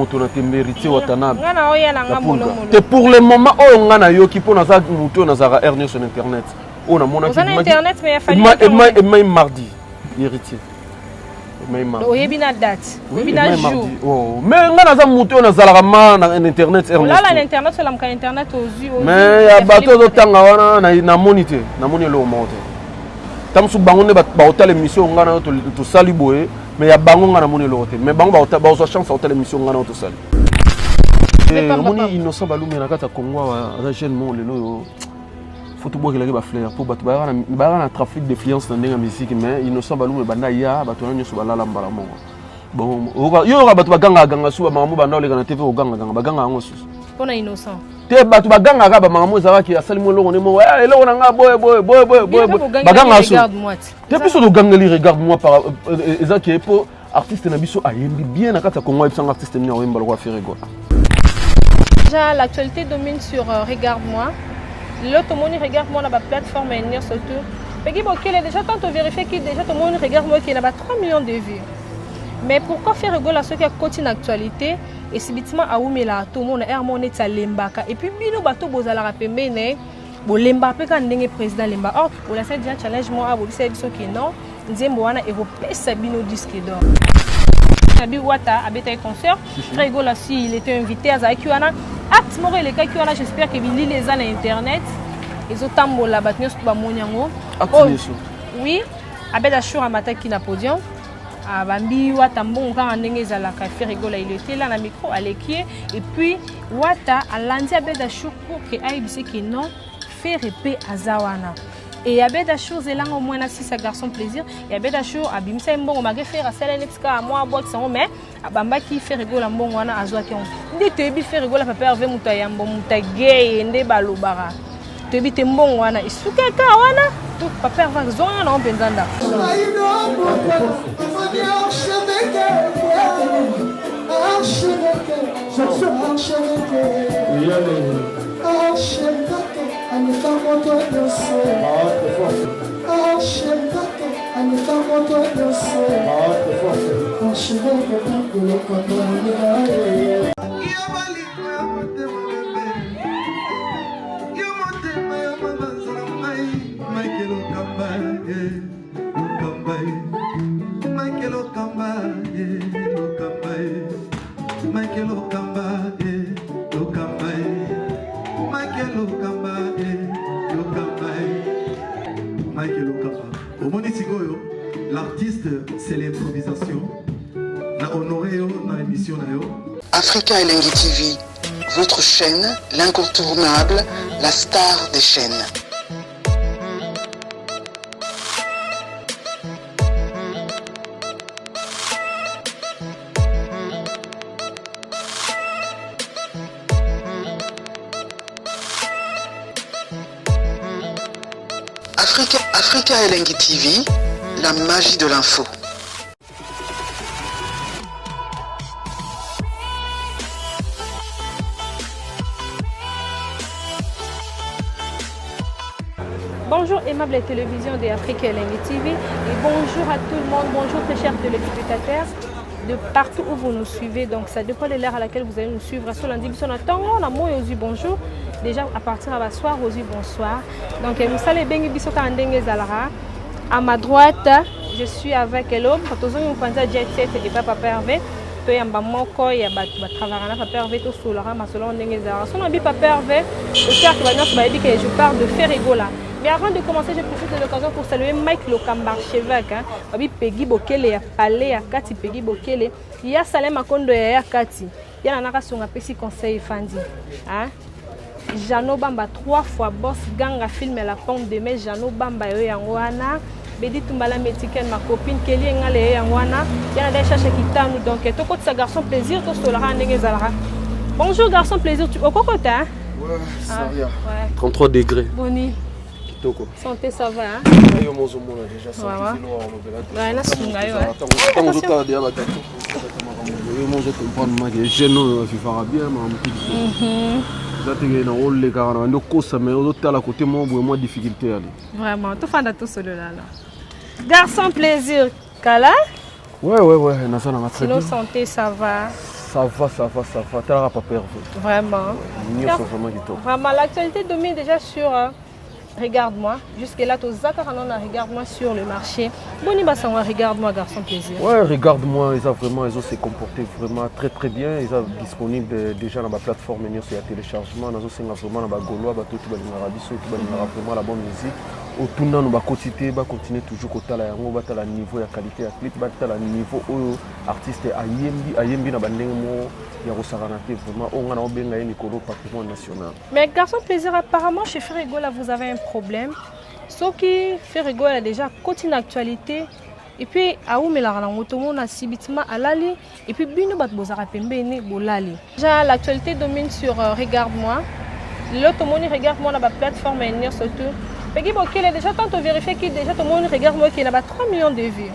moto na te mérité watanabe. Ngana oya na ngamono. Te pour le moment oh ngana yo ki pona za moto na za hernie sur internet. On a mon sur internet mais il a fallu et même mardi héritier. Oyebina date, oyebina jour. Oh, mais ngana za moto na za na internet hernie. Là la internet c'est la internet aux yeux. Mais ya bato do tanga wana na monité, na moni le monté. Tam su bango ne ba hotel émission ngana to sali boye, mais ya bango ngana moni le hotel. Mais bango ba so chance hotel émission ngana to sali. Moni innocent balumi na kata Congo wa jeune mon le no. Faut tout boire qu'il ba fleur pour bato ba na trafic d'influence dans la musique mais innocent balumi banda ya bato na nyoso balala mbala mo. Bon, yo ba bato ba ganga su ba mamu banda le kana TV o ganga ba ganga ngo su. Pona innocent. Te bato ba ganga ka ba mamu za ki asali mo longo ne mo eh longo na nga boy ba ganga su. Te biso do ganga li regarde moi par eza ki pour artiste na biso ayembi bien na kata Congo ibsanga artiste ni oyemba lo faire rigolo. Déjà l'actualité domine sur regarde-moi. L'autre monde regarde-moi dans la plateforme et surtout. Peggy Bokele déjà quand on vérifie que déjà tout le monde regarde-moi qui a 3 millions de vues. Mais pourquoi faire rigolo à ceux qui continuent l'actualité et subitement à Oumela tout le monde a harmonisé sa lembaka et puis bino bato bozala rapembe ne bo lemba pe kan ndenge président lemba. Or on a déjà challenge moi bo c'est biso qui non nzembo wana européen sabino disque d'or. Nabi Wata abeta concert très rigolo si il était invité à Zakiwana. Acte moro le cas qui wana j'espère que bili les ans internet ils ont tambola batnyo ba monyango. Oui, abeta show amata qui na podium. Bambi Wata mbongo kanga ndenge ezalaka fait rigolo il était là na micro alekie et puis Wata alandi abeta show pour que aibise que non faire épée azawana. Et il y a des choses là au moins si ça garçon plaisir il y a des choses abimisa mbongo mage faire à celle netka à moi box mais abamba qui fait rigolo mbongo wana azwa ki on ndi tebi faire rigolo papa hervé muta yambo muta gay nde balobara tebi te mbongo wana isuka ka wana to papa hervé zonga na mpenzanda L'artiste, c'est l'improvisation. La honoré dans l'émission. Africa Elengi TV, votre chaîne, l'incontournable, la star des chaînes. Africa Elengi TV, la magie de l'info. Bonjour aimable télévision de Africa Elengi TV et bonjour à tout le monde, bonjour très chers téléspectateurs de partout où vous nous suivez. Donc ça dépend de l'heure à laquelle vous allez nous suivre. Sur lundi, on a moi aussi bonjour. Déjà à partir de soir aussi bonsoir. Donc nous allons bien biso kandenge zalara. À ma droite, je suis avec l'homme. Quand on pense à Jet Set et Papa Hervé, to yamba moko ya ba travailler na Papa Hervé to solara masolo ndenge zalara. Son abi Papa Hervé, j'espère que maintenant ça va dire que je parle de faire rigola. Mais avant de commencer, je profite de l'occasion pour saluer Mike Lokamba Chevak, Babi Peggy Bokele ya Palais ya Kati Peggy Bokele, il y a Salem Akondo ya Kati. Il y a Naka Songa Pesi Conseil Fandi. Hein? Jano Bamba 3 fois boss gang a filmé la pompe de mai Jano Bamba yo yangwana. Bedi Tumbala Metiken, ma copine Kelly Ngale yangwana. Il y a des chercheurs qui t'aiment donc tout côté ça garçon plaisir to solara ndenge zalara. Bonjour garçon plaisir tu au kokota? Ouais, ça vient. Ouais. 33 degrés. Boni. Kitoko. Santé ça va hein? Yo mozo mona déjà ça fait lourd on va. Ouais, na sunga yo. Tant que tu as battu. Yo mozo comprendre ma que jeune fi fera bien ma vraiment, tout fait tout seul là. Garçon plaisir, Kala? Ouais. Sinon santé ça va. Ça va. Tu n'auras pas perdu. Vraiment. Vraiment, l'actualité domine déjà sur Regarde-moi. Jusque-là, tu regarde-moi sur le marché. Boni Bassanwa, regarde-moi, garçon plaisir. Ouais, regarde-moi, ils ont se comporté vraiment très bien. Ils sont disponibles déjà dans la plateforme, il y a téléchargement. Ils sont vraiment dans la Gaulois, vraiment la bonne musique. Au tournant, nous allons continuer toujours à la niveau de qualité de clip, à niveau artiste ayembi na bandengemo ya Rosaranate vraiment on a benga Nicolo patrimoine national. Mais garçon plaisir, apparemment chez Ferrigola vous avez un problème. Ce qui Ferrigola a déjà continue l'actualité et puis à où mais la tout le monde a subitement à l'ali et puis bino bat bozara pembene bolali. Déjà l'actualité domine sur regarde-moi. L'autre monde regarde-moi dans la plateforme et surtout Peggy Bokele a déjà tant vérifié que déjà tout le monde regarde-moi qu'il a 3 millions de vues.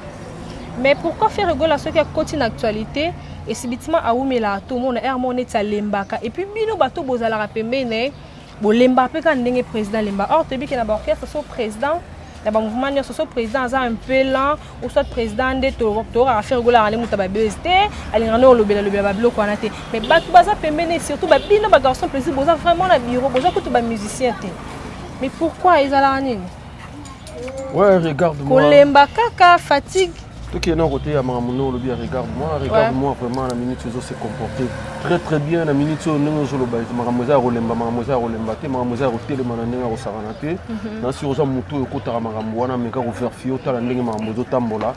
Mais pourquoi faire rigoler ceux qui continuent l'actualité et subitement à Oumela tout le monde est harmonisé à l'embaka et puis bino bateau bozala rapemene bo lemba pe quand ndenge président lemba or te bi que na orchestre so président na ba mouvement nyonso so président za un peu lent ou soit président de to a faire rigoler ale muta ba BST alingana olobela ba bloc wana te mais bato baza pembene surtout ba bino ba garçon plaisir boza vraiment na bureau boza ko to ba musicien te. Mais pourquoi ils allaient en ligne? Ouais, regarde-moi. Kolemba kaka fatigue. Tout qui est dans côté à Maramono, le bien regarde-moi vraiment la minute ils ont se comporté très bien la minute où nous sommes là Maramosa Rolemba te Maramosa Rotel mananga Rosaranate na si oza muto ekota Maramwana meka refaire fio ta ndenge Maramoso tambola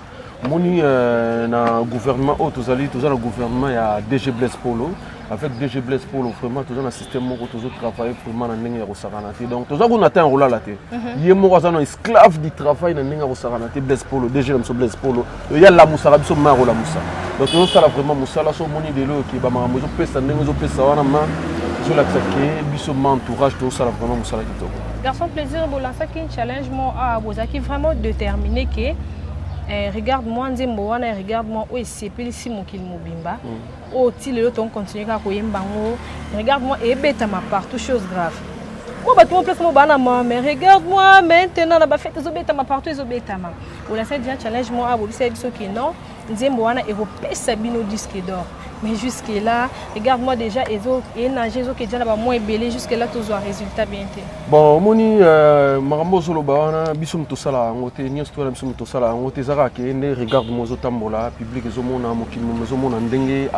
moni na gouvernement tous le gouvernement ya DG Blaise Polo avec DG Blaise Polo vraiment tous un système moko tous travailler vraiment na ndenge Rosaranate donc tous on atteint rôle là té yemo azana esclave du travail na ndenge Rosaranate Blaise Polo DG Blaise Polo il y a la moussa biso maro la moussa donc tout ça là vraiment moussa là so moni de l'eau qui ba Maramoso pesa ndenge zo pesa wana ma zo la tsaké biso entourage tout ça là vraiment moussa la kitoko garçon plaisir bolança qui challenge mo a bozaki vraiment déterminé que regarde-moi nzembo wana regarde-moi o esepelisi mokili mobimba o ti lelo ton continuer ka koyemba ngo regarde-moi et betama partout chose grave ko bato place mo bana mais regarde-moi maintenant na ba fête zo betama partout zo betama o la ça déjà challenge mo a bobisa biso ki non nzembo wana e repesa bino disque d'or mais jusque là regarde-moi déjà ezo et nager zo ke déjà ba moins belé jusque là tous un résultat bien té bon moni marambo solo ba wana biso mto sala ngote ni histoire biso mto sala ngote zara ke ne regarde-moi zo tambola public ezo mona mokili mo zo mona ndenge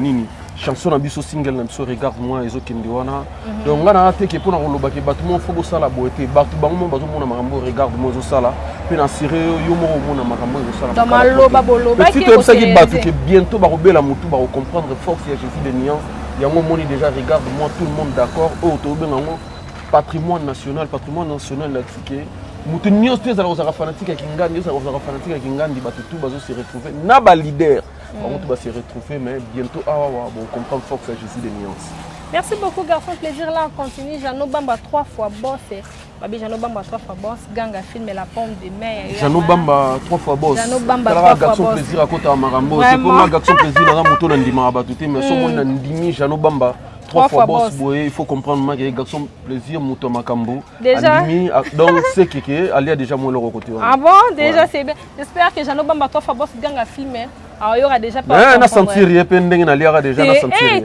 nini chanson na biso single na biso regarde-moi ezo kende wana donc ngana te ke pona koloba ke bato mo fogo sala boete bato bango bazo mona marambo regarde-moi zo sala pe na sire yo mo mona marambo zo sala dans maloba boloba ki ko saki bato ke bientôt ba robela mutu ba comprendre force et Jésus de nuance il y a un moment déjà regarde-moi tout le monde d'accord au to bengango patrimoine national là tiké mutu nuance tu za fanatique à Kingandi za fanatique à Kingandi bato tout bazo se retrouver na ba leader on va se retrouver mais bientôt bon comprendre force et Jésus de nuance. Merci beaucoup garçon plaisir là on continue Jano Bamba 3 fois boss Babi Jano Bamba 3 fois boss Ganga film la pomme de mer Jano Bamba 3 fois boss Jano Bamba 3 fois garçon plaisir à côté à Marambo c'est pour moi garçon plaisir dans moto na ndima ba tout mais so mon ndimi Jano Bamba 3 fois boss il faut comprendre que garçon plaisir moto makambo déjà donc c'est que ali a déjà moi le côté ah bon déjà c'est bien j'espère que Jano Bamba 3 fois boss Ganga film alors il y aura déjà pas na sentir rien pending na liara déjà na sentir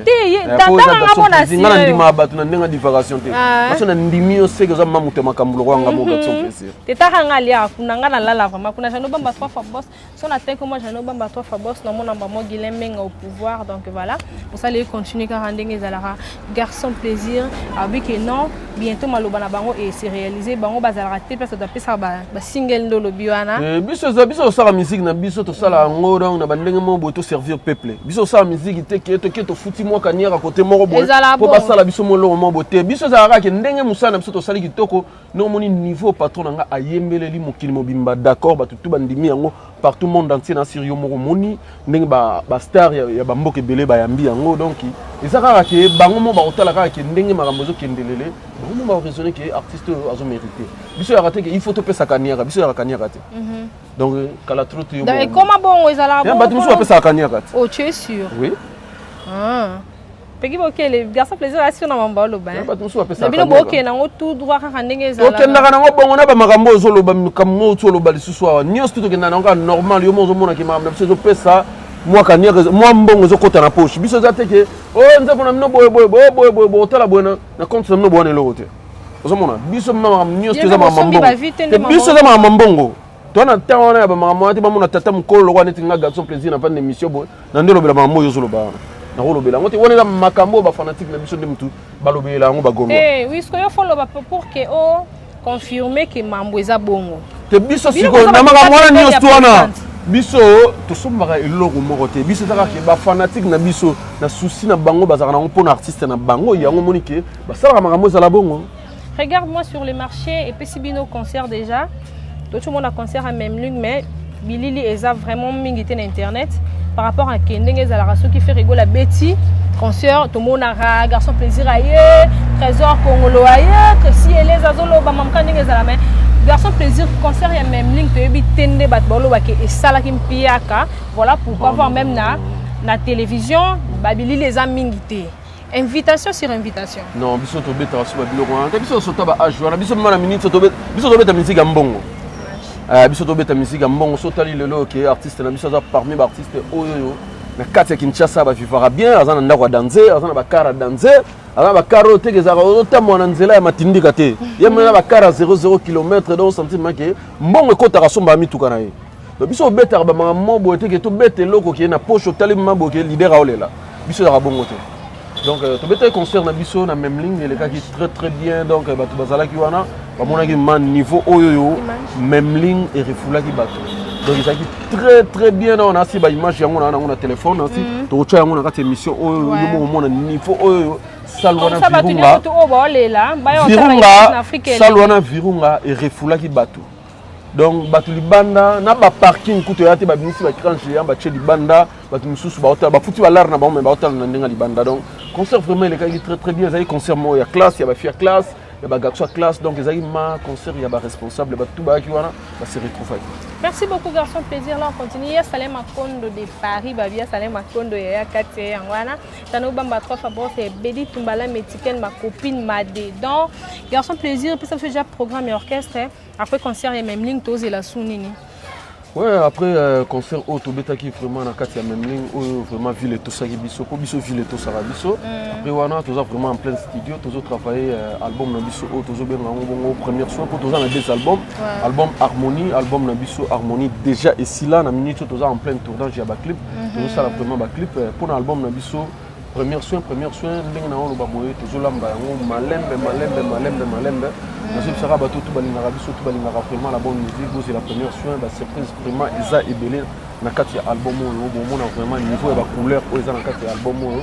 ngana ndima batu na ndenga divagation te parce na ndimi o seke za mamuto makambulo kwanga mo garçon plaisir teta ngalia kuna ngana lala vraiment kuna Jano Bamba 3 fois boss son atteint que moi Jano Bamba 3 fois boss na mona maman Guilhem Menga au pouvoir donc voilà pour ça aller continuer ka ndenge zalara garçon plaisir abi que non bientôt maloba na bango et c'est réalisé bango bazala rater parce que d'après ça ba single ndolo biwana biso sala musique na biso to sala ngoro na ndenge mo boto servir peuple biso sala musique te ke to futi mo kaniera côté moko boy po basala biso mo lo mo bote biso zara ke ndenge musana biso to sali kitoko no moni niveau patron nga ayembeleli mokili mobimba d'accord ba tutu bandimi yango partout monde entier na sirio moko moni ndenge ba star ya ba mboke belé ba yambi yango donc ezaka ke bango mo ba otala ka ke ndenge makambo zo kendelele bango mo ba raisonner que artiste azo mériter biso ya raté que il faut to pesa kaniera biso ya kaniera te donc kala trop yo donc comment bon ezala bon biso ya pesa kaniera te oh tu es sûr oui Peggy Bokele garçon plaisir à sur na mamba loba bato musu apesa bino boke na ngo tout droit ka ndenge ezala okenda kana ngo bongo na ba makambo zo loba kammo zo loba lisusu wa nyos tout okenda na ngo normal yo mo zo mona ki makambo biso zo pesa moi kania moi mbongo zo kota na poche biso za teke oh nzambo na mino boy tala bona na compte na mino bona lokote ozomona biso mama nyos teza mama mbongo biso za mama mbongo to na tawana ya mama mwati ba mona tata mukolo kwa neti nga garçon plaisir na pas d'émission boy na ndelo bela mama moyo zo loba na rolobela ngote wona makambo ba fanatique na biso de mutu balobela ngo bagomba oui ce que yo follow pour que o confirmer que mambo eza bongo te biso siko na makambo wana nyos twana biso tosombaka eloko moko te biso ezaka ke bafanatique na biso na souci na bango bazalaka nango mpona artiste na bango yango moni ke basalaka makambo ezala bongo. Regarde-moi sur les marchés et puis si bino concert déjà tout le monde a concert à même ligne mais bilili eza vraiment mingi te na internet par rapport à kendenge ezalaka ceux qui fait rigoler Betty concert tout le monde a garçon plaisir aye trésor congolo aye que si elle les azolo ba mamka ndenge ezala mais garçon plaisir concert ya même ligne to yebi tende bat bolo ba ke esala ki mpiaka voilà pourquoi voir même na télévision babili les mingi te invitation sur invitation non biso to beta so ba biloko wana biso so taba age wana biso mana minute to beta biso to beta musique mbongo biso to beta musique mbongo so tali lelo ke artiste na biso za parmi ba artiste oyo na kati ya Kinshasa ba vivra bien azana ndako danser azana ba kara danser azana ba karo tegeza ko tamwa na nzela ya matindika te yemena ba kara 00 km donc sentiment ke mbongo ekota kasomba mituka na ye donc biso beta ba mama bo te ke to beta loko ke na poche tali mama ke leader aolela biso za bongo te donc to beta concert na biso na même ligne les cas qui très bien donc batu bazala ki wana ba mona ki man niveau oyo même ligne et refula ki batu donc ça qui très bien on a si ba image yango na téléphone aussi to cha yango na kati émission oyo yo mona niveau oyo salwana virunga et refula ki batu donc batu libanda na ba parking kuto yate ba binisi ba grand géant ba che libanda batu mususu ba hôtel ba futi ba lar na ba mais ba hôtel na ndenga libanda donc concert vraiment les gars très bien ça concert mo ya classe ya ba fia classe ya ba garçon classe donc ça ma concert ya ba responsable ba tout ba ki wana ba se retrouver. Merci beaucoup garçon plaisir là on continue ya Salem Makondo de Paris ba via Salem Makondo ya kate ngwana tano bamba trois fois c'est Bedi Tumbala Metiken ma copine Madé donc garçon plaisir puis ça fait déjà programme et orchestre après concert et même ligne tose la sounini. Ouais, après concert auto beta qui vraiment na kati ya même ligne vraiment ville tout ça qui biso ko biso ville tout ça biso après wana toza vraiment en plein studio tozo travailler album na biso tozo benga ngo première fois pour toza na deux albums album album na biso harmonie déjà ici là na minute toza en plein tournage ya ba clip tozo ça vraiment ba clip pour album na biso première soin ndenge na ono ba boye tozo lamba yango malembe na ce sera bato tout balinga biso tout balinga vraiment la bonne musique c'est la première soin ba surprise vraiment isa ebele na kati ya album oyo bon mona vraiment niveau ba couleur oyo za na kati ya album oyo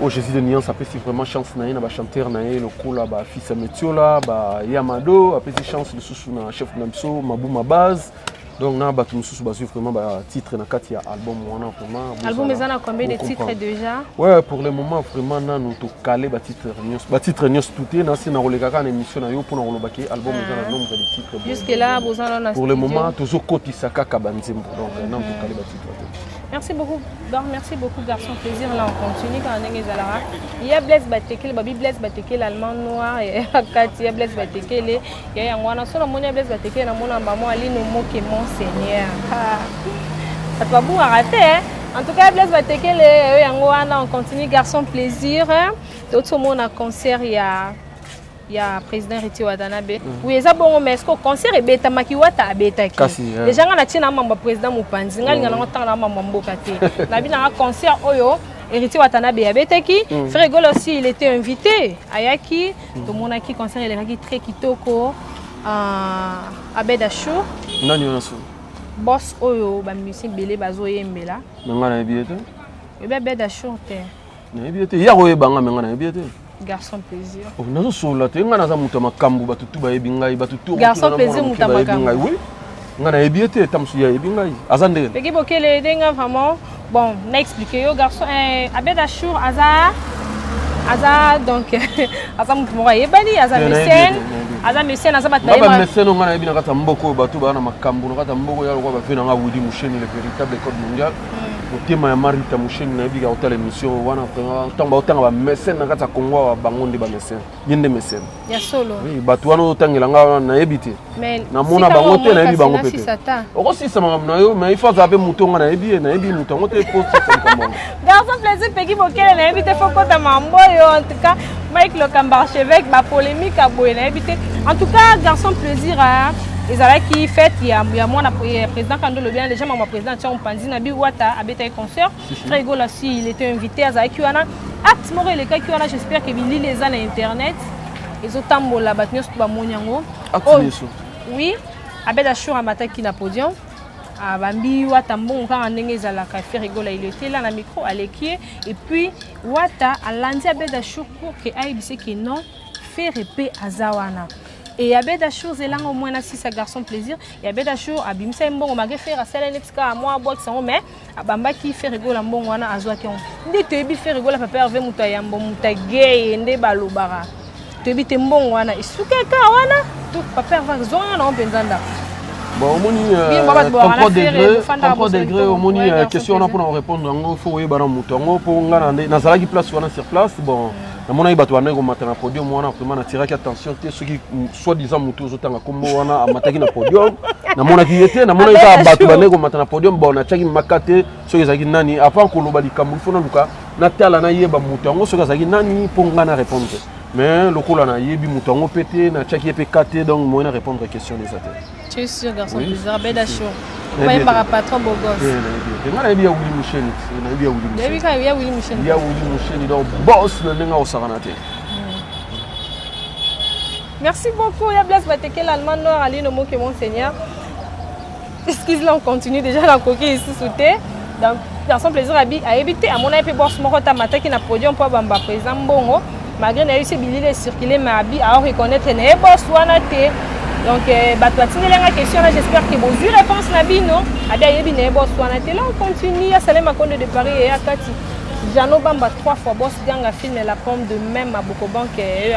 oh Jésus de Nuance après si vraiment chance na ye na ba chanteur na ye lokola ba fils Metiola ba Yamado après si chance le sous na chef na biso Mabuma Base donc na bato mususu ba suivre vraiment ba titre na kati ya album wana vraiment album ezana combien de titres déjà ouais pour le moment vraiment na nous to caler ba titre nyos touté na si na roleka ka na émission na yo pour na rolobaki album ezana nombre de titres jusque là bozana na pour le moment tozo kotisa kaka banzembo donc na to caler ba titre. Merci beaucoup garçon plaisir là on continue quand on est zalara il y a Blaise Batekele babi Blaise Batekele allemand noir et Kati ya Blaise Batekele il y a ngwana solo moni Blaise Batekele na mona maman ali no moke monseigneur ça doit vous arrêter en tout cas Blaise Batekele yango wana on continue garçon plaisir tout le monde a concert il y a président Riti Watanabe. Oui, ça bon mais est-ce que concert est bêta makiwata abeta ki. Les gens na tina mamba président Mupanzi ngali ngana ngotanga mamba mboka te. Na bina concert oyo Riti Watanabe abeta ki. Frégol aussi il était invité ayaki to monaki concert il est très kitoko à Bedachou. Nani onaso. Boss oyo ba musique belé bazo yembela. Ngana ebiete. Ebe Bedachou te. Na ebiete ya roye banga ngana ebiete. Garçon plaisir. Oh, nazo sola te ngana za muta makambu batutu ba ebingai batutu. Garçon plaisir muta makambu. Oui. Ngana ebiete tamsu ya ebingai. Azande. Peki bokele denga vraiment bon, na expliquer yo garçon Abed Achour aza donc aza mutu mo yebani aza mécène aza mécène aza bato ba mécène ngana yebi na kata mboko bato ba na makambo na kata mboko ya lokwa ba fe na nga Willy Moucheni le véritable code mondial motema ya Marita Moucheni na yebi ka hôtel émission wana tamba otanga ba mécène na kata Congo ba bangonde ba mécène yende mécène ya solo oui bato wana otangela nga na yebi te na mona bango te na yebi bango pete oko sisa makambo na yo mais il faut azape muto nga na yebi muto ngo te poste ça comme garçon plaisir peki bokele na yebi te faut kota mambo yo en tout cas Mike Lokamba archevêque ba polémique a boye na yebi te en tout cas garçon plaisir a ezala qui fait il y a moi président Kando le bien déjà mon président Tian Panzi na bi wata abeta concert très rigolo aussi il était invité à Zaki wana acte moko le cas qui wana j'espère que bili les ans internet ezotambola bato nyonso bamonyango oui abeda shura mataki na podium abambi wata mbongo kanga ndenge ezalaka fait rigolo il était là na micro aleki et puis wata alandi abeda shura pour que aibise que non faire épée azawana et abeda chose elanga au moins na 6 garçon plaisir et abeda show abimisa mbongo magé faire asala netika à moi box sango mais abamba qui fait rigolo mbongo wana azwaki on ndi tebi fait rigolo papa hervé muta yambo muta gay nde balobara tebi te mbongo wana isuka ka wana tout papa hervé zona na benzanda bon au moni 30 degrés au moni question on pour répondre ngo faut yeba na muto ngo pour ngana na zala ki place wana sur place bon na mona iba to anego matana podium wana vraiment na tiraki attention te ceux qui soi-disant muto zotanga kombo wana amataki na podium na mona ki yete na mona ita bato banego matana podium bon na chaki makate ceux qui zaki nani avant ko loba likambu fona luka na tala na yeba muto ngo ceux qui zaki nani pour ngana répondre mais le coup là na yebi muto ngo pété na chaki epé kate donc moi na répondre à question des athées. Tu es sûr garçon plaisir beda show ouais par patron beau gosse ngana yebi ya Willy Moucheni na yebi ya Willy Moucheni yebi ka ya Willy Moucheni ya Willy Moucheni donc boss na ndenga osakana te. Merci beaucoup ya Blaise Bateke l'allemand noir ali no mot que monseigneur excuse là on continue déjà la coquille ici sauté donc garçon plaisir abi a éviter à mon avis boss moko ta mataki na podium pour bamba président mbongo malgré na réussi bilile circuler mais abi à reconnaître ne boss wana te. Donc, la question, j'espère que vous avez une réponse. On continue à Salem Makonde de Paris et à Kati. Jano Bamba 3 fois, boss gang a filmé la pomme de même à Bokobank et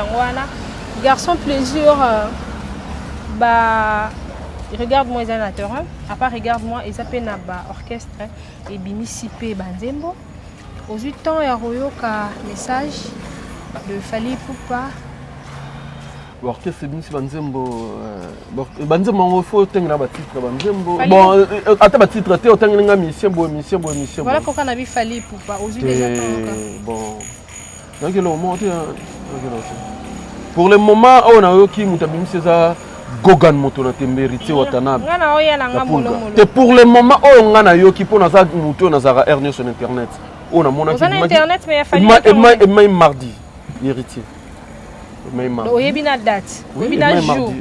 garçon plaisir. Regarde-moi les animateurs. À part regarde-moi, ils appellent Naba orchestre et Bimisipé Banzembo. Aux 8 ans, il y a un message de Fali Poupa. L'orchestre c'est Banzembo Banzembo faut tenir la titre Banzembo bon attends titre te tenir nga mission voilà pourquoi on a vu Fali pour pas aux yeux des gens bon donc le moment pour le moment on a eu qui mutabim ça Gogan moto na temberité watanabe ngana oya na ngamolo te pour le moment on ngana yo qui pour na za moto na za hernie sur internet on a mon internet mais il Fali mardi héritier oyebina date oyebina jour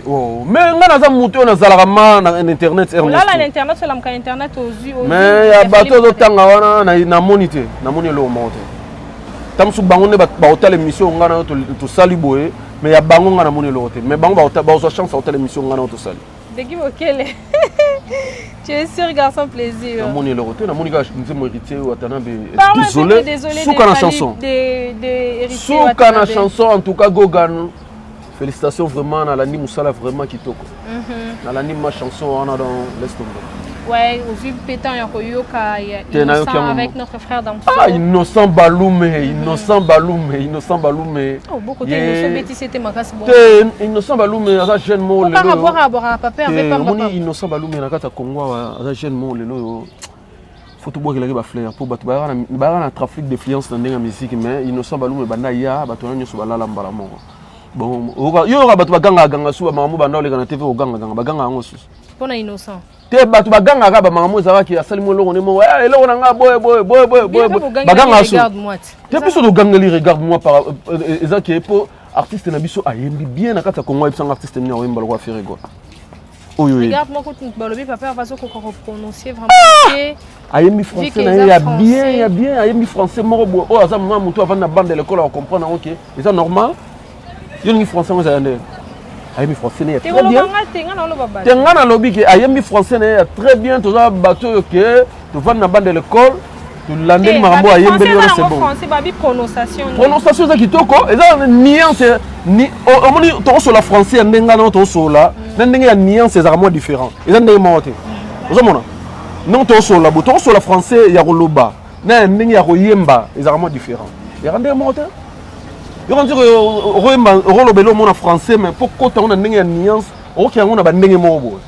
mais ngana za mutu na zalaka ma na internet là la internet sur la internet aux yeux mais ya bato zo tanga wana na monité na moni le monte tamsu bango ne ba hôtel émission ngana to sali boye mais ya bango ngana moni le hôtel mais bango ba zo chance hôtel émission ngana to sali Degi Bokele. Tu es sûr garçon plaisir. Na moni le hôtel na moni ka nzemo héritier watanabe désolé souka na chanson souka na chanson en tout cas Gogan félicitations vraiment na landi musala vraiment kitoko na landi ma chanson on a dans laisse tomber ouais aussi pétant ya koyoka avec notre frère d'Amso ah innocent Balume oh beaucoup de innocent bêtis c'était makasi bon innocent Balume asa jeune mo le on va boire papa avec papa moni innocent Balume na kata Congo asa jeune mo le faut tout boire que ba fleur pour bato ba na trafic d'influence dans la musique mais innocent Balume banda ya bato na nyoso balala mbala moko bon yo bato baganga su ba mamu banda ole kana TV oganga baganga ngo su pona innocent te bato baganga ka ba mamu ezalaki asali mo longo ne mo eloko na nga boy baganga su te biso do gangeli regarde-moi par ezaki pour artiste na biso ayembi bien na kata Congo ebisanga artiste ni awemba lokwa ferego oyo regarde-moi quand balobi papa va ko prononcer vraiment ayembi français na ya bien ayembi français moko bo o aza mama muto avant na bande de l'école on comprendre OK c'est normal yo ni français mo za ndé ayembi français na très bien tengana lobi ke ayembi français na très bien to za bato yo ke to va na bande de l'école landeli makambo ayembeli wana c'est bon français babi prononciation za kitoko eza nuance ni omoni tokosola français ndenga na tokosola na ndenge ya nuance ezaka moins différent eza ndenge moko te ozomona non tokosola bo tokosola français ya koloba na ndenge ya koyemba ezaka moins différent ya ndenge moko te yo quand dire royemba rolobelo mona français mais pourquoi tant on a ndenge ya nuance oki yango na ba ndenge moko bo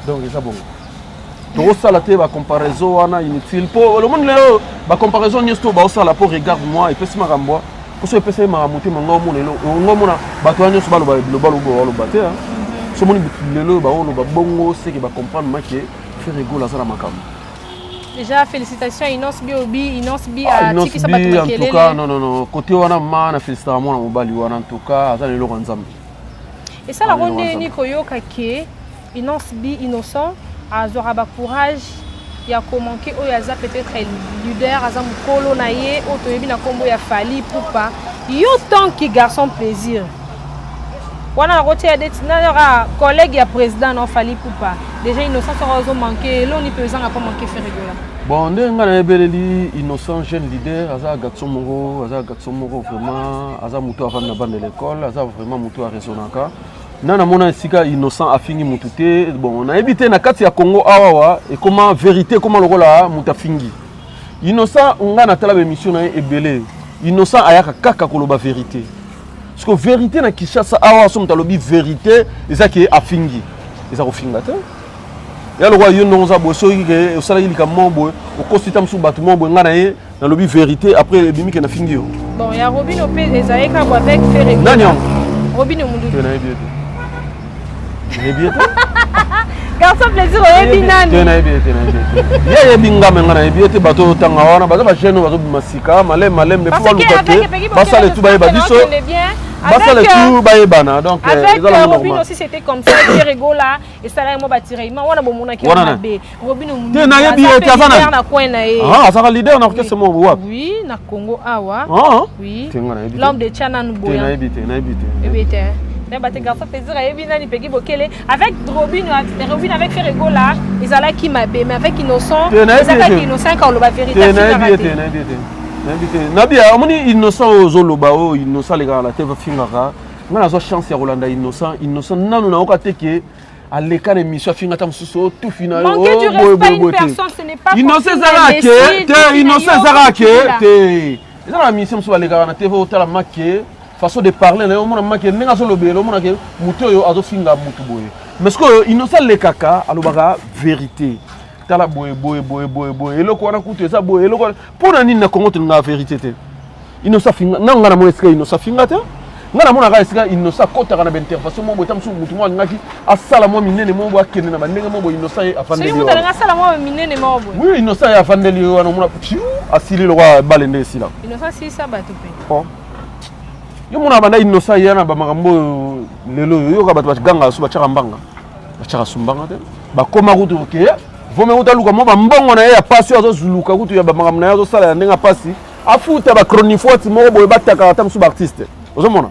donc eza bon tokosala te bacomparaison wana inutile mpo le monde lelo bacomparaison nyonso to baosala mpo regarde moi epesi makambo poso epesi makambo te mango omona bato wana nyonso baloba baloba te so moni lelo baoloba bongo seke bacomprendre make Ferregola aza na makambo. Déjà félicitations à Inos Bi à Tiki Sabatou en tout cas non côté wana mana félicitations moi na mobali wana en tout cas aza lelo nzambe. Et ça la ronde ni koyoka ke Inos Bi innocent azora ba courage ya komanke oyo aza peut-être leader aza mukolo na ye o toyebi na kombo ya Fali Poupa yo tant que garçon plaisir wana rote ya detina collègue ya président non Fali Poupa déjà innocent sera manqué l'on ni pesant a pas manqué Ferregola bon ndenga na ebeleli innocent jeune leader aza garçon moko vraiment aza muto avant na bande de l'école aza vraiment muto a raisonnaka nana mona sika innocent afingi mutu te bon on a évité na kati ya Congo awawa et comment vérité comment lokola muta fingi innocent nga na tala émission na ebele innocent ayaka kaka koloba vérité parce que vérité na Kinshasa awa so mutalobi vérité ezaki afingi ezako finga te ya lokwa yo ndonza bo so ke osala ilika mombo okosita msu batu mombo nga na ye na lobi vérité après ebimi ke na fingi yo bon ya Robin Opé ezayeka bo avec Ferregola nani Robin Mundu na ebete garçon plaisir oyebi nani tena ebete ye binga menga na ebete bato tanga wana baza ba jeune bazo bimasika malem me faut luka basa le tout ba biso basa le tout ba ebana donc avec Robin aussi c'était comme ça Ferregola et ça là mo batirement wana bo mona ki na be Robin Mundu tena yebi etazana na coin ye ça leader na orchestre mo wapi oui na Congo awa oui tenga l'homme de Tchana Nuboya tena ebite mais garçon plaisir ayebi nani peki bokele avec Robin avec Ferregola ils allaient qui mabé mais avec innocent ils allaient innocent quand le vérité nabia amoni innocent ozoloba o innocent les gars la tête fingaka ngana zo chance ya Rolanda innocent nanu na okate ke aleka na émission finga ta mususu tout final manquer du respect une personne ce n'est pas innocent zarake te ezana mission mususu aleka na TV otala make façon de parler na omona make ndinga so lobelo omona ke mutu oyo azo finga mutu boye mais ce que innocent le kaka alobaka vérité tala boye eloko wana kutu eza boye eloko pona nini na Congo te nga vérité te innocent finga na ngana mo esika innocent finga te ngana mona ka esika innocent kota na intervention mo botam su mutu mo ngaki asala mo minene mo bo akene na bandenge mo bo innocent afandeli yo mutu nga sala mo minene mo bo oui innocent afandeli wana mona asili lo kwa balende sila innocent si ça bato pe oh yo mona banda innocent yana ba makambo lelo yo ka bato baganga so bachaka mbanga bachaka sumbanga te ba koma kutu ke vome utaluka mo ba mbongo na ya pasi azo zuluka kutu ya ba makambo na ya zo sala ya ndenga pasi afuta ba chronifote mo boye bataka ata musu ba artiste ozomona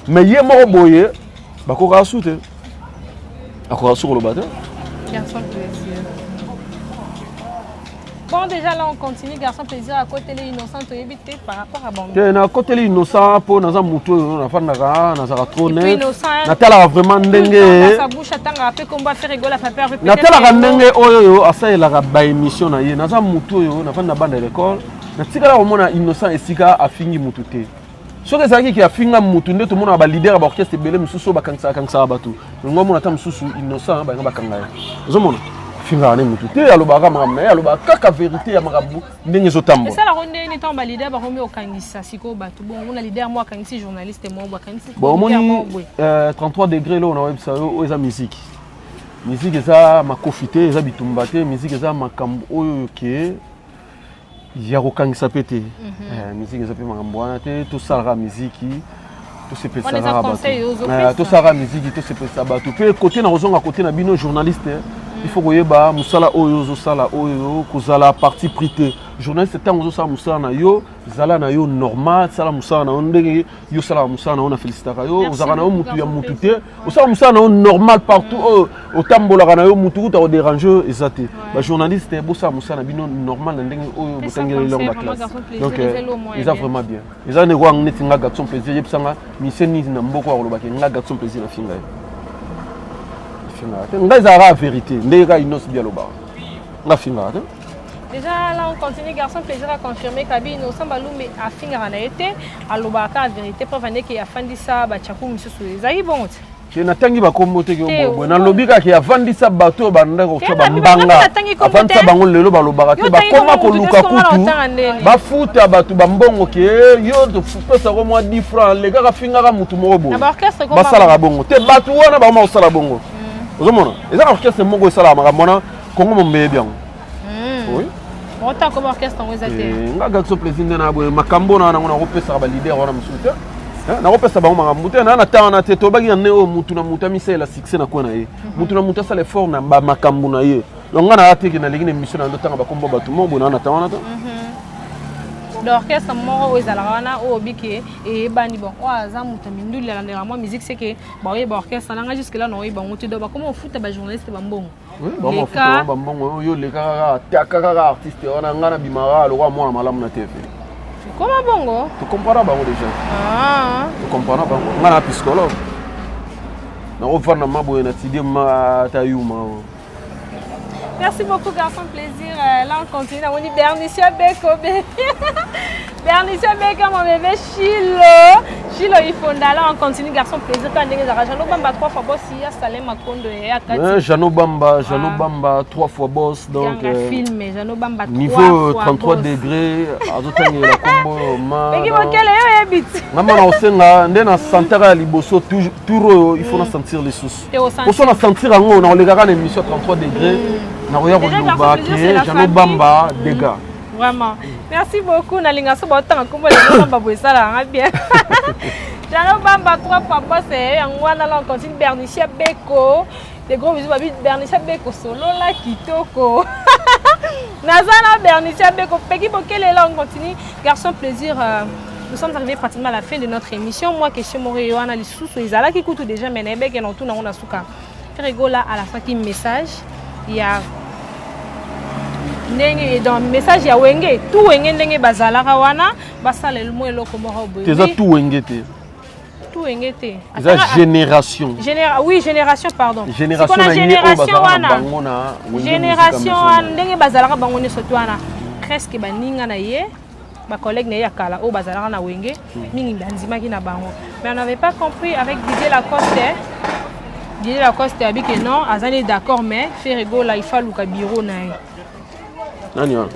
mais ye mo boye ba ko ka sute akora sur le bateau garçon plaisir. Bon, déjà là, on continue, garçon plaisir, à côté les innocents, tu évites par rapport à Bambi. À côté les innocents, pour nous avons moutou, nous avons fait un trop net. Natala vraiment dengue. Sa bouche attend un peu comme va faire rigoler, faire peur. Natala dengue, oh, asa il a ba émission na ye. Nous avons moutou, nous avons fait une bande de l'école. Natika là, on a innocent et sika a fini moutouté. Ce que ça qui a fini moutouté, tout le monde a ba leader, ba orchestre belé, mususu ba kangsa batu. Nous avons na mususu innocent, ba kangaya. Zomona. Finga ne mututé alobaka makamna aloba kaka vérité ya makambu ndenge zotambo. Ça la ronde ni tomba leader ba romi okangisa siko batu bon on a leader moi kangisi journaliste moi ba kangisi. Bon moni 33 degrés là on a website o eza musique. Musique eza makofité eza bitumbate musique eza makambu oyo ke ya kokangisa pete. Musique eza pe makambu wana te to sala musique to se pesa ba. To sala musique to se pesa ba to pe côté na rozonga côté na bino journaliste il faut koyeba musala oyo zosala oyo kozala parti prité journaliste tant ozosala musala na yo zala na yo normal sala musala na yo ndenge yo sala musala na yo na félicitaka yo ozaka na yo mutu ya mutu te osala musala na yo normal partout otambolaka na yo mutu kuta kodérange eza te bajournaliste bosala musala na bino normal na ndenge oyo botangeli elongo baklasse donc eza vraiment bien eza ndeko yango neti nga garçon plaisir yebisanga mise nini na mboko ya kolobaki nga garçon plaisir na finga ye nga ezalaka vérité ndenge ka inos bialobaka nga fingaka te. Déjà là on continue garçon plaisir à confirmer Kabi Innocent Balume a finga na été à lobaka la vérité preuve ane ki afandisa ba chaku misusu ezali bon ke natangi bakombo te ke bo na lobika ke afandisa bato banda ko ba mbanga afandisa bango lelo balobaka te bakoma ko luka kutu bafuta bato bambongo ke yo to pesa ko mwa 10 francs le kaka fingaka mutu moko bo basala ka bongo te bato wana ba ma osala bongo ozomona eza orchestre moko esala makambo wana kongo mombe bien oui autant comme orchestre on ezate nga garçon plaisir na boye makambo na ngo na kopesa ba leader wana musuta na kopesa bango makambo te na ta na te to bagi na neo mutu na mutu misela la succès na kona ye mutu na mutu sala effort na ba makambo na ye longa na ate ke na legi na mission na ndotanga ba kombo bato mo bona na ta wana ta l'orchestre moko ezalaka wana oyo obiki eyebani bon oyo aza moto minduli alandela mwa musique c'est que baoyeba orchestre nanga jusque là naoyeba ngo te do bakoma ofuta bajournaliste bambongo leka bambongo oyo leka kaka artiste wana nga na bimara lokwa mwana malamu na tv koma bongo tu comprends bango déjà tu comprends bango nga na psychologue na ovanda maboye na tidie ma tayuma. Merci beaucoup, garçon, plaisir. Là, on continue. On dit Bernicia Beko. Bernicia Beko, mon bébé Chilo. Chilo, il faut là, on continue, garçon, plaisir. Quand on est à Jano Bamba 3 fois boss, il y a Salem Makondo et Akati. Jano Bamba 3 fois boss. Donc, film, Jano Bamba 3 niveau 33 degrés. Azotangi la combo. Mais qui va quel est habite? Maman, on sait là, on a sentir à Liboso, toujours, il faut sentir les sous. Pour ça, on a sentir en haut, on a les gars, l'émission 33 degrés. Bamba dégâts. Vraiment. Merci beaucoup. Nalinga so bota ngombo le Bamba boisala bien. Jano Bamba 3 fois boss et ngwana là on continue Bernicia Beko. Les gros bisous babi Bernicia Beko solo la kitoko. Nazana Bernicia Beko peki bokele là on continue garçon plaisir. Nous sommes arrivés pratiquement à la fin de notre émission. Moi question Morio ana lisusu ezala ki kutu déjà menebe ke non tout na on asuka. Rigola à la fin qui message. Il y a dans le message il y a wenge tout wenge ndenge bazalaka wana basala le mo eloko moko boye c'est ça tout wenge te c'est génération oui génération pardon génération na génération wana génération ndenge bazalaka bango ne soto wana presque baninga na ye ba collègue na ya kala o bazalaka na wenge mingi ndanzimaki na bango mais on n'avait pas compris avec Didier Lacoste a dit que non, Azani est d'accord, mais Ferrego là il faut le bureau naï. Nani wa?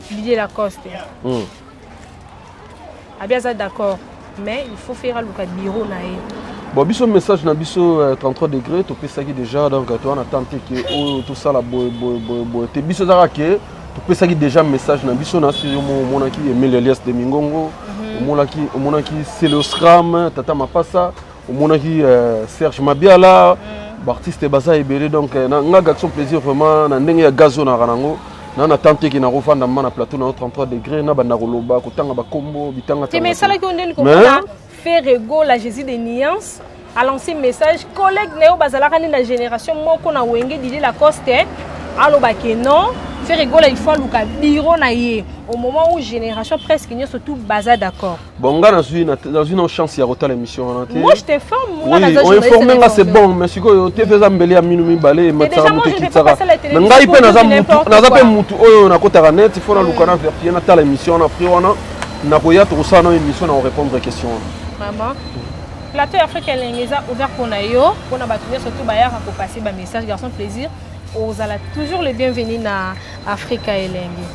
Didier Lacoste. Abiaza d'accord, mais il faut faire le bureau naï. Bon, biso message na biso 33 degrés, tu peux ça qui déjà donc toi on attend que tout ça la te biso zara que tu peux ça qui déjà message na biso na si mon qui Emile Elias de Mingongo, mon qui c'est le Scram, Tata Mapasa. Au monde qui Serge Mabiala, artiste baza ebele donc nga garçon plaisir vraiment na ndenge ya gazo na ranango na tante qui na rofanda na plateau na 33 degrés na banda koloba kotanga ba kombo bitanga te mais ça là qu'on donne comme ça Ferrego la Jésus des nuances a lancé message collègue Néo bazalaka ni la génération moko na wenge Didier Lacoste aloba ke non Ferrego là il faut luka biro na ye au moment où génération presque n'y surtout baza d'accord. Bon nga dans une chance ya rota l'émission on a. Moi je te forme moi na oui, on informe nga c'est bon mais siko te feza mbeli ya minumi balé matsa mutu kitaka. Mais nga ipe naza pe mutu oyo na kota net il faut na luka na vérifier na ta l'émission na pris wana na koya to ça na émission na répondre questions. Vraiment. Plateau africain lengeza ouvert pour na yo pour na batunia surtout bayaka ko passer ba message garçon plaisir. Vous allez toujours les bienvenus dans Africa Elengi.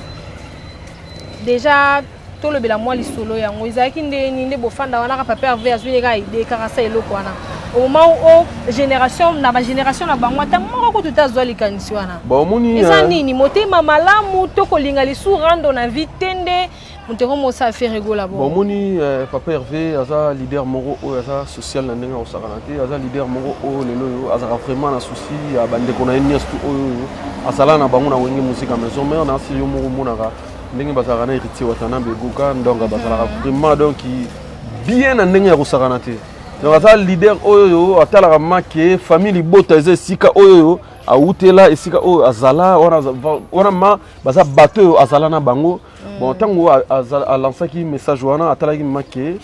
Déjà, tout le béla moi les solo yango izaki ndeni bofanda wana ka papa vers unega ide karasa eloko wana. Au moment où génération na ba génération na bango ta moko tout azoli kanisi wana. Ba omoni ezani ni motema malamu to kolinga lisu rando na vitende Montero Mosa fait rigoler là-bas. Bon, moni Papa Hervé, aza leader moro o aza social na ndenga osakanate, aza leader moro o lelo aza vraiment na souci ya bande kona enias tu o asala na bango na wenge musique à maison mais on a si yo moro monaka ndenge bazala na héritier watana beguka donc bazala vraiment donc bien na ndenga osakanate. Donc aza leader oyo atala make famille libota eza sika oyo a utela esika oyo azala wana ma baza bateau azala na bango. Bon, tant que lancé message wana atalaki make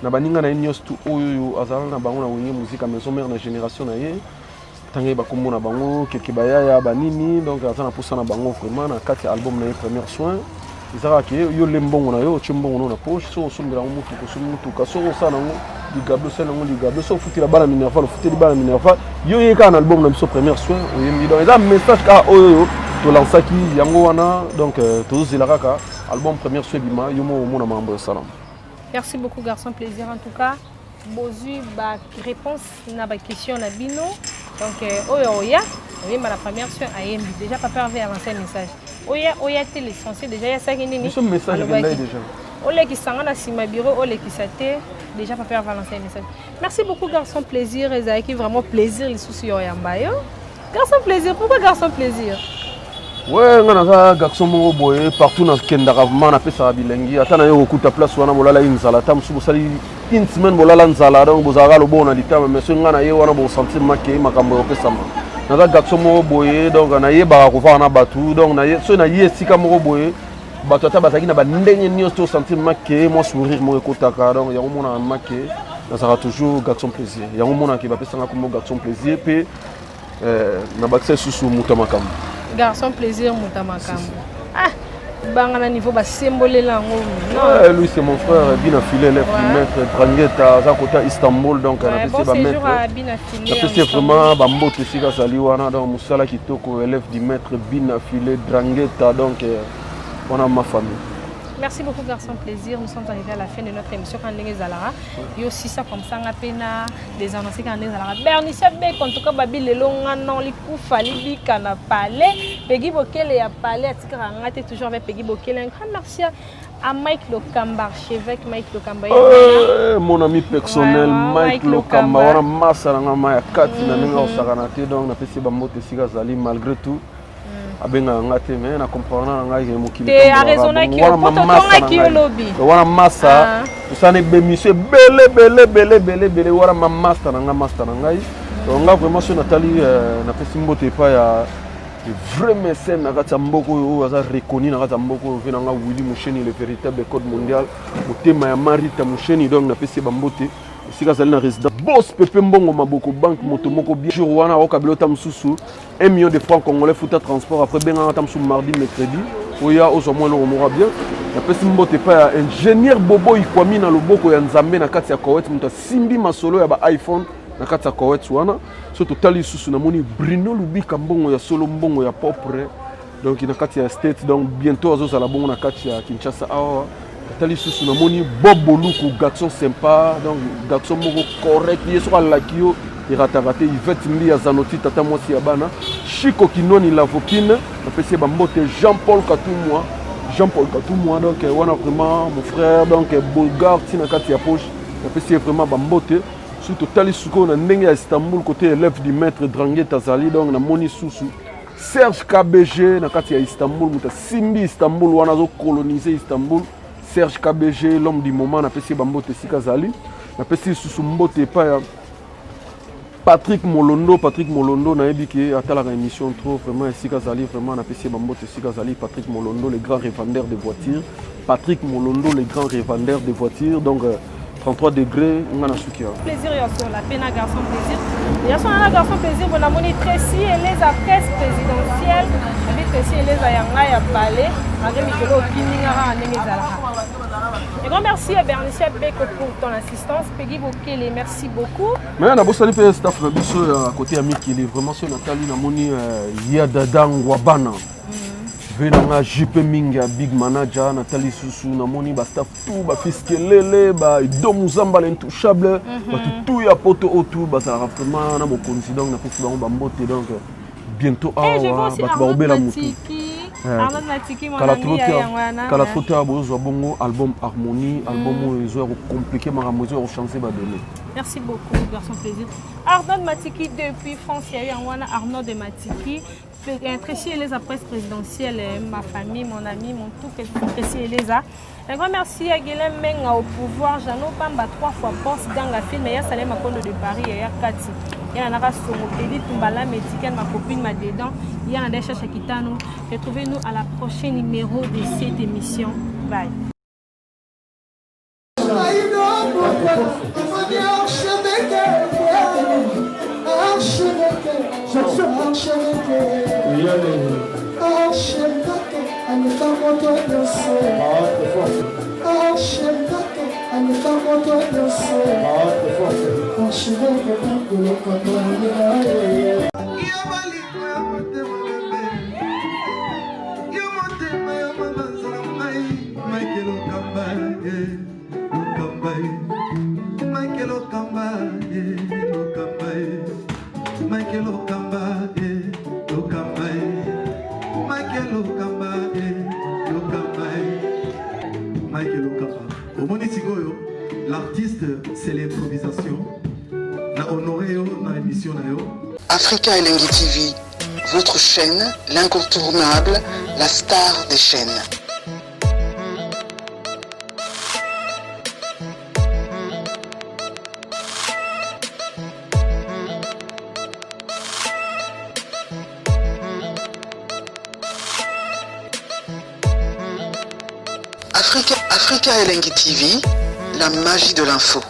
na baninga na nyos tu oyo azala na bango na wenge musique à maison mère na génération na ye tangi ba kombo na bango keke baya banini donc azana posa na bango vraiment na kati album na ye premier soin izara ke yo lembongo na yo chimbongo na poche so sombela mutu ko somutu ka so sa nango ligablo sa nango ligablo so futi la bala minerva futi la bala minerva yo ye ka na album na biso premier soin oyembi donc eza message ka oyo to lancaki yango wana donc to zilaraka album premier Bima, Yomo Mona Mambo Salam. Merci beaucoup, garçon. Plaisir en tout cas. Bozu, ba réponse na ba question na bino. Donc, Oya, oui, la première question a déjà pas perdu avancer un message. Oya, t'es l'essentiel déjà. Il y a ça qui n'est pas. Message déjà. Oya qui s'en a si ma bureau, Oya qui s'attend déjà pas perdu avancer un message. Merci beaucoup, garçon. Plaisir, Ezaïki, vraiment plaisir. Les soucis Oya Mbayo. Garçon plaisir. Pourquoi garçon plaisir? Ouais, on a un garçon boy partout dans Kenda Ravman a fait ça bilingue. Attends, on a beaucoup de place où on a molala inzala. Tam sous sali une semaine molala inzala donc vous avez le bon adita mais si on a eu on a bon sentiment que makambo on fait ça. On a un garçon boy donc on a eu bah on va en abattu donc on a eu si on a eu si comme boy bah toi t'as battu na bah n'endenye ni au sentiment que moi sourire moi écoutaka donc il y a un monde en maqué ça sera toujours garçon plaisir. Il y a un monde qui va faire ça comme garçon plaisir puis na baxé sous mutamakambo. Garçon plaisir Moutamakam. Ah, bangana niveau bas symbole là non. Lui c'est mon frère Binafilé le maître Drangueta à côté Istanbul donc on a fait ba maître. On a fait vraiment bambo tesika saliwana donc musala kitoko élève du maître Binafilé Drangueta donc on a ma famille. Merci beaucoup, garçon. Plaisir. Nous sommes arrivés à la fin de notre émission. Quand on est Zalara, il y a aussi ça comme ça, on a pena des annoncés quand on est Zalara. Bernicia Beck, en tout cas, Babi le long non, les coups fallait qu'on a parlé. Peggy Bokele a parlé, on a été toujours avec Peggy Bokele. Un grand merci à Mike Lokamba, archevêque Mike Lokamba. Mon ami personnel, Mike Lokamba. On a masse à la main, 4 donc on a fait ces bambos de malgré tout. Abenga ngate me na comprendre na ngai mokili te a raisonner ki otonga ki lobby wana massa usane be monsieur bele wana master na master na ngai donc vraiment sur Nathalie na pesi mbote pa ya vrai mécène na kata mboko oyo aza reconnu na kata mboko vena nga Willy Musheni le véritable code mondial motema ya Marita Musheni donc na pesi bambote sika zali na résident boss pepe mbongo maboko banque motomoko bien jour wana okabelo tamsusu 1 million de francs congolais futa transport après benga tamsu mardi mercredi oya ozomwa no mora bien na pesi mbote pa ya ingénieur Bobo Ikwami na loboko ya Nzambe na kati ya Kowet muta simbi masolo ya ba iPhone na kati ya Kowet wana so totali susu na moni Bruno Lubika mbongo ya solo mbongo ya propre donc na kati ya state donc bientôt azozala bongo na kati ya Kinshasa awa tali susu na moni Bob Boluku garçon sympa donc garçon moko correct yeso ala kio iratarate Yvette Mbi ya Zanoti tata mwasi ya bana Chico Kinoni la vopine na pesi ba mbote Jean-Paul Katumwa donc wana vraiment mon frère donc Bulgar tina kati ya poche na pesi vraiment ba mbote surtout tali suko na ndenge ya Istanbul côté élève du maître Drangueta Zali donc na moni susu Serge KBG na kati ya Istanbul muta simbi Istanbul wana zo coloniser Istanbul Serge KBG, l'homme du moment, n'a pas essayé Bambote Sikazali, n'a pas essayé Susumbote pas Patrick Molondo, n'a dit qu'il a la émission trop vraiment Sikazali, vraiment n'a pas essayé Bambote Sikazali, Patrick Molondo, les grands revendeurs de voitures, Patrick Molondo, les grands revendeurs de voitures, donc 33 degrés, on a su qu'il y a. Plaisir, sur la peine à garçon plaisir. Il y a son garçon plaisir, on a monné Tracy et les presse présidentielle, Tracy et les Ayanga à Palais, avec Mikolo Kiningara en Némezala. Et grand merci à Bernicia Beko pour ton assistance. Peggy Bokele, merci beaucoup. Mais on a beau saluer le staff à côté de Mikili, vraiment sur Nathalie, on a monné Yadadang Wabana. Venanga JP Minga big manager Nathalie Susu na moni ba staff tout ba fiskelele ba domuzamba l'intouchable ba tout ya poto autour ba ça vraiment na mo konzi donc na pesi ba mbote donc bientôt awa ba ba obela mutu Arnaud Matiki, mon ami, kala trote à besoin bon album harmonie album ils ont compliqué ma mesure chancer va donner. Merci beaucoup, garçon plaisir. Arnaud Matiki depuis France, il y a eu Arnaud de Matiki. Précis Elisa, presse présidentielle, ma famille, mon ami, mon tout, Précis Elisa. Un grand merci à Guilhem Menga au pouvoir. J'en ai pas 3 fois boss dans la film. Il y a Salem Makondo de Paris, il y a Kati. Il y a Nara Somo, Edith Tumbala, Métiken, ma copine, ma dedans. Il y a Nadesha Chakitano. Retrouvez-nous à la prochaine numéro de cette émission. Bye. L'artiste, c'est l'improvisation. La honoré dans l'émission. Africa Elengi TV, votre chaîne, l'incontournable, la star des chaînes. Africa Elengi TV, la magie de l'info.